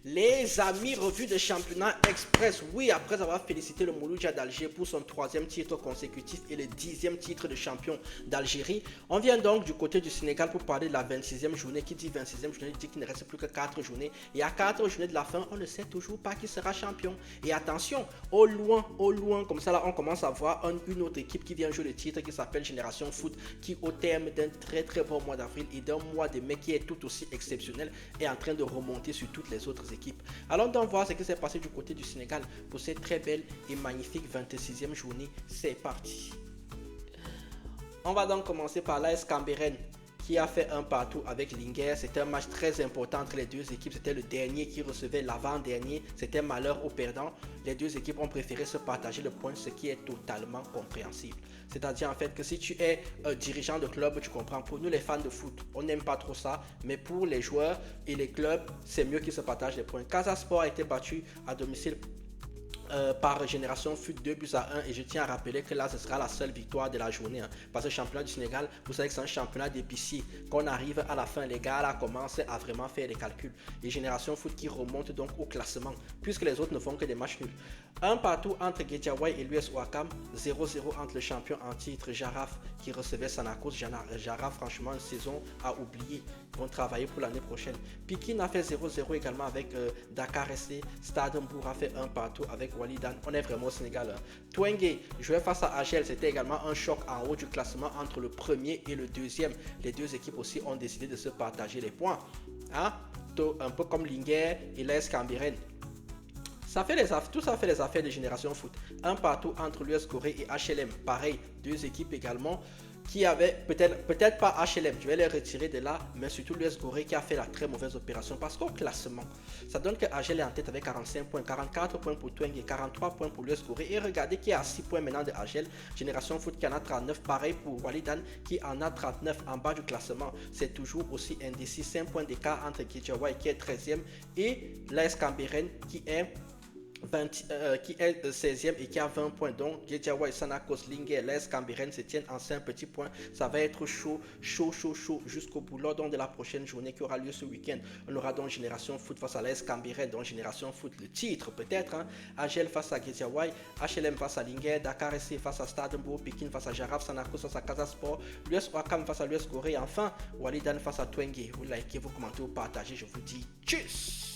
Les amis, revue de championnat express. Oui, après avoir félicité le Mouloudia d'Alger pour son 3e titre consécutif et le 10e titre de champion d'Algérie, on vient donc du côté du Sénégal pour parler de la 26e journée. Qui dit 26e journée dit qu'il ne reste plus que 4 journées. Et à 4 journées de la fin, on ne sait toujours pas qui sera champion. Et attention, au loin, comme ça là, on commence à voir une autre équipe qui vient jouer le titre qui s'appelle Génération Foot, qui au terme d'un très bon mois d'avril et d'un mois de mai qui est tout aussi exceptionnel, est en train de remonter sur toutes les autres équipes. Allons donc voir ce qui s'est passé du côté du Sénégal pour cette très belle et magnifique 26e journée. C'est parti. On va donc commencer par l'AS Cambérène qui a fait un partout avec Linguère. C'était un match très important entre les deux équipes. C'était le dernier qui recevait l'avant-dernier. C'était malheur aux perdants. Les deux équipes ont préféré se partager le point, ce qui est totalement compréhensible. C'est-à-dire en fait que si tu es dirigeant de club, tu comprends. Pour nous les fans de foot, on n'aime pas trop ça. Mais pour les joueurs et les clubs, c'est mieux qu'ils se partagent les points. Casa Sport a été battu à domicile par Génération Foot 2-1 et je tiens à rappeler que là ce sera la seule victoire de la journée parce que le championnat du Sénégal, vous savez que c'est un championnat d'épicier. Qu'on arrive à la fin, les gars là commencent à vraiment faire des calculs et Génération Foot qui remonte donc au classement puisque les autres ne font que des matchs nuls. Un partout entre Guédiawaye et l'US Ouakam, 0-0 entre le champion en titre Jaraf qui recevait Sanakos. Jaraf franchement une saison à oublier, ils vont travailler pour l'année prochaine. Pikin a fait 0-0 également avec Dakar SC. Stade Mbour a fait un partout avec Walidan. On est vraiment au Sénégal. Twenge jouait face à Agel, c'était également un choc en haut du classement entre le premier et le deuxième. Les deux équipes aussi ont décidé de se partager les points. Un peu comme Linguère et l'AS Cambérène. Tout ça fait les affaires de Génération Foot. Un partout entre l'US Gorée et HLM. Pareil, deux équipes également qui avaient peut-être pas HLM, je vais les retirer de là, mais surtout l'US Gorée qui a fait la très mauvaise opération parce qu'au classement, ça donne que HLM est en tête avec 45 points, 44 points pour Twenge et 43 points pour l'US Gorée. Et regardez qui est à 6 points maintenant de HL, Génération Foot qui en a 39, pareil pour Walidan qui en a 39 en bas du classement. C'est toujours aussi indécis, 5 points d'écart entre Guédiawaye qui est 13e et l'AS Cambérène qui est 16e et qui a 20 points. Donc Guédiawaye, Sanakos, Linguère, l'AS Cambérène se tiennent en 5 petits points. Ça va être chaud jusqu'au bout. Lors de la prochaine journée qui aura lieu ce week-end, on aura donc Génération Foot face à l'AS Cambérène, donc Génération Foot le titre peut-être, AGL face à Guédiawaye, HLM face à Linguère, Dakar SC face à Stade Mbour, Pikin face à Jaraf, Sanakos face à Casa Sport, l'US Ouakam face à l'US Gorée, enfin Walidan face à Twenge. Vous likez, vous commentez, vous partagez, je vous dis tchuss.